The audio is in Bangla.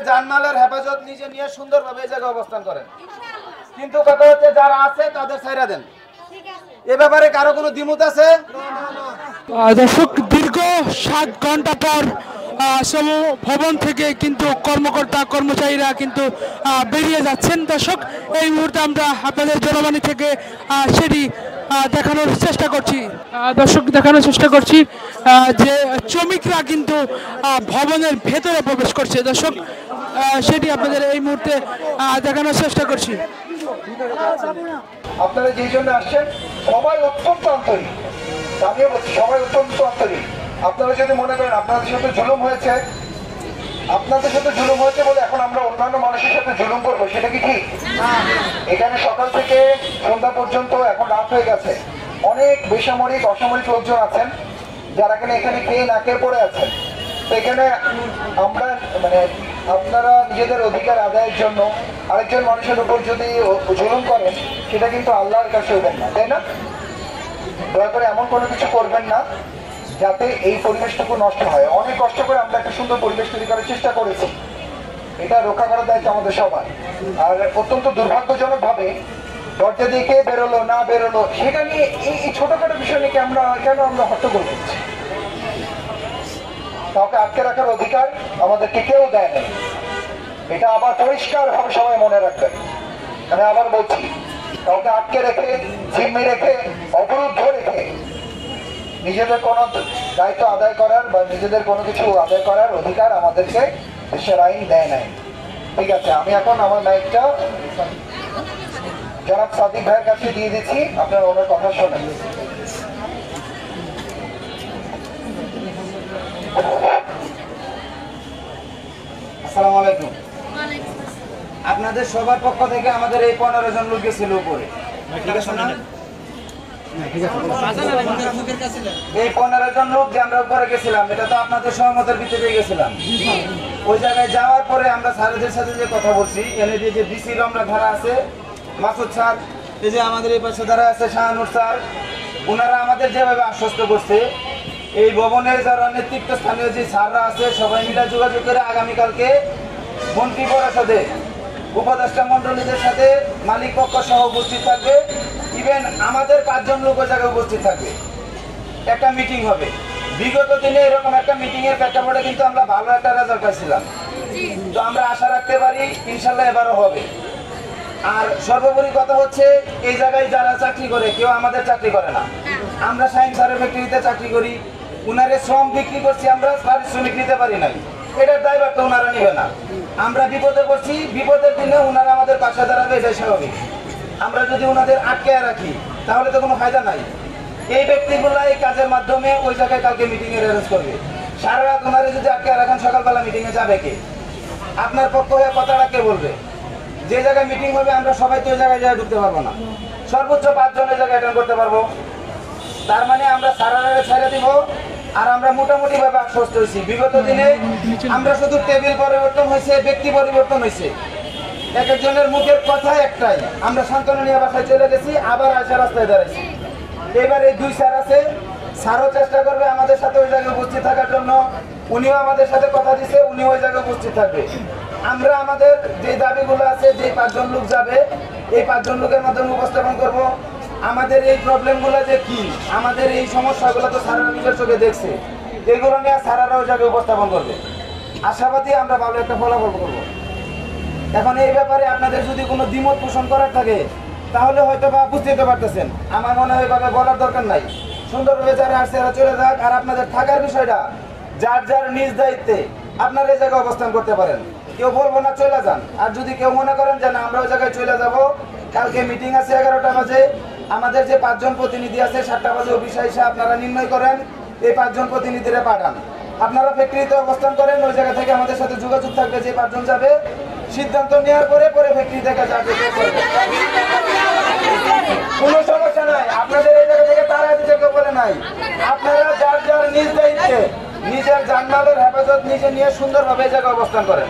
জানমালের হেফাজত নিজে নিয়ে সুন্দরভাবে এই জায়গায় অবস্থান করেন। কিন্তু কথা হচ্ছে যারা আছে তাদের ছাইরা দেন। এ ব্যাপারে কারো কোনো দ্বিমত আছে? দর্শক, দীর্ঘ 7 ঘন্টা পর শ্রম ভবন থেকে কিন্তু কর্মকর্তা কর্মচারীরা কিন্তু বেরিয়ে যাচ্ছেন। দর্শক, এই মুহূর্তে আমরা আপনাদের জনবাণী থেকে সেটি দেখানোর চেষ্টা করছি। দর্শক, দেখানোর চেষ্টা করছি যে শ্রমিকরা কিন্তু ভবনের ভেতরে প্রবেশ করছে। দর্শক, সেটি আপনাদের এই মুহূর্তে দেখানোর চেষ্টা করছি। আপনারা যেই জন্য আসছেন সবাই অত্যন্ত আন্তরিক, আমিও বলছি সবাই অত্যন্ত আন্তরিক। আপনারা যদি মনে করেন আপনাদের সাথে জুলুম হয়েছে, বলে এখন আমরা অন্যান্য মানুষের সাথে জুলুম করবো, সেটা কি ঠিক? এখানে সকাল থেকে সন্ধ্যা পর্যন্ত এখন রাত হয়ে গেছে, অনেক বেসামরিক অসামরিক লোকজন আছেন যারা এখানে খেয়ে নাকের পড়ে আছেন। তো এখানে আমরা আপনারা নিজেদের অধিকার আদায়ের জন্য আরেকজন মানুষের উপর যদি জুলুম করেন সেটা কিন্তু আল্লাহর কাছে হবেন না, তাই না? দয়া করে এমন কোনো কিছু করবেন না যাতে এই পরিবেশটুকু নষ্ট হয়। অনেক কষ্ট করে আমরা একটা সুন্দর পরিবেশ তৈরি করার চেষ্টা করেছি, এটা রক্ষা করার দায়িত্ব আমাদের সবার। আর অত্যন্ত দুর্ভাগ্যজনক ভাবে দরজা দিয়ে কে বেরোলো না বেরোলো সেটা নিয়ে এই ছোটখাটো বিষয় নিয়ে কেন আমরা হট্টগোল করছি? কাউকে আটকে রাখার অধিকার আমাদেরকে কেউ দেয় না, এটা আবার পরিষ্কার ভাবে সবাই মনে রাখবেন। আমি আবার বলছি, কাউকে আটকে রেখে, জিম্মি রেখে, অবরুদ্ধ রেখে নিজেদের কোনো দায়িত্ব আদায় করার বা নিজেদের কোনো কিছু আদায় করার অধিকার আমাদেরকে দেশের আইন দেয় নাই। ঠিক আছে, আমি এখন আমার মাইকটা জনাব সাদিক ভাইয়ের কাছে দিয়ে দিচ্ছি, আপনারা ওনার কথা শোনেন। আসসালামু আলাইকুম। আপনাদের সবার পক্ষ থেকে আমাদের এই 15 জন লোক গেছিল উপরে, ঠিক আছে না? এই 15 জন লোক যে আমরা উপরে গেছিলাম এটা তো আপনাদের সহমতের ভিত্তিতে গেছিলাম। ওই জায়গায় যাওয়ার পরে আমরা স্যারদের সাথে যে কথা বলছি, এনে দিয়ে যে ডিসি রমনা ধারা আছে, মাসুদ স্যার, এই যে আমাদের এই পাশে ধারা আছে শাহানুর স্যার, ওনারা আমাদের যেভাবে আশ্বস্ত করছে, এই ভবনের যারা নেতৃত্ব স্থানীয় যে স্যাররা আছে সবাই মিলে যোগাযোগ করে আগামীকালকে মন্ত্রী পরিষদে উপদেষ্টা মন্ডলীদের সাথে মালিক পক্ষ সহ উপস্থিত থাকবে, ইভেন আমাদের 5 জন লোক ওই জায়গায় উপস্থিত থাকবে, একটা মিটিং হবে। বিগত দিনে এরকম একটা মিটিং এর প্রেক্ষাপটে কিন্তু আমরা ভালো একটা রেজাল্ট পাইছিলাম, তো আমরা আশা রাখতে পারি ইনশাল্লাহ এবারও হবে। আর সর্বোপরি কথা হচ্ছে, এই জায়গায় যারা চাকরি করে কেউ আমাদের চাকরি করে না, আমরা শাহিন স্যারের ফ্যাক্টরিতে চাকরি করি, উনারে শ্রম বিক্রি করছি, আমরা পারিশ্রমিক নিতে পারি নাই, এটার দায়ভার তো ওনারা নিবে না। আমরা বিপদে পড়ছি, বিপদের দিনে ওনারা আমাদের পাশে দাঁড়াবে, এটাই স্বাভাবিক। আমরা যদি ওনাদের আটকে রাখি তাহলে তো কোনো ফায়দা নাই। এই ব্যক্তিগুলো এই কাজের মাধ্যমে ওই জায়গায় কালকে মিটিং এর অ্যারেঞ্জ করবে। সারা রাত ওনারে যদি আটকে রাখেন সকালবেলা মিটিং এ যাবে কে? আপনার পক্ষ হয়ে কথাটা কে বলবে? যে জায়গায় মিটিং হবে আমরা সবাই তো ওই জায়গায় ঢুকতে পারবো না, সর্বোচ্চ 5 জনের জায়গায় অ্যাটেন্ড করতে পারবো। তার মানে আমরা সারারে ছেড়ে দিব। আর আমরা মোটামুটি ভাবে আশ্বস্ত হয়েছি, বিগত দিনে আমরা শুধু টেবিল পরিবর্তন হয়েছে, ব্যক্তি পরিবর্তন হয়েছে, এক একজনের মুখের কথা একটাই, আমরা সান্ত্বনা নিয়ে বাসায় চলে গেছি, আবার আসা রাস্তায় দাঁড়াইছি। এবার এই 2 স্যার আছে, স্যারও চেষ্টা করবে আমাদের সাথে ওই জায়গায় উপস্থিত থাকার জন্য, উনিও আমাদের সাথে কথা দিচ্ছে, উনি ওই জায়গায় উপস্থিত থাকবে। আমরা আমাদের যে দাবিগুলো আছে, যে 5 জন লোক যাবে, এই 5 জন লোকের মাধ্যমে উপস্থাপন করব আমাদের এই প্রবলেমগুলো যে কি, আমাদের এই সমস্যাগুলো তো স্যাররা নিজের চোখে দেখছে, এগুলো নিয়ে স্যাররা ওই জায়গায় উপস্থাপন করবে। আশাবাদী আমরা ভালো একটা ফলাফল করবো। এখন এই ব্যাপারে আপনাদের যদি কোনো দ্বিমত পোষণ করার থাকে তাহলে হয়তো বা বুঝতে পারতেছেন, আমার মনে হয় এভাবে বলার দরকার নাই। সুন্দরভাবে যারা আসছে এরা চলে যাক। আর আপনাদের থাকার বিষয়টা যার যার নিজ দায়িত্বে আপনারা এই জায়গায় অবস্থান করতে পারেন, কেউ বলবো না চলে যান। আর যদি কেউ মনে করেন যে না আমরা ওই জায়গায় চলে যাব, কালকে মিটিং আছে 11টা বাজে, আমাদের যে 5 জন প্রতিনিধি আছে 7টা বাজে অফিসে এসে আপনারা নির্ণয় করেন, এই 5 জন প্রতিনিধিরা পাঠান। আপনারা ফ্যাক্টরিতে অবস্থান করেন, ওই জায়গা থেকে আমাদের সাথে যোগাযোগ থাকবে, যে 5 জন যাবে সিদ্ধান্ত নেওয়ার পরে ফ্যাক্টরি থেকে যাবে, কোনো সমস্যা নাই। আপনাদের এই জায়গা থেকে তারা দিতে কেউ বলে নাই, আপনারা যার যার নিজ দায়িত্বে নিজের জানমালের হেফাজত নিজে নিয়ে সুন্দরভাবে এই জায়গায় অবস্থান করেন।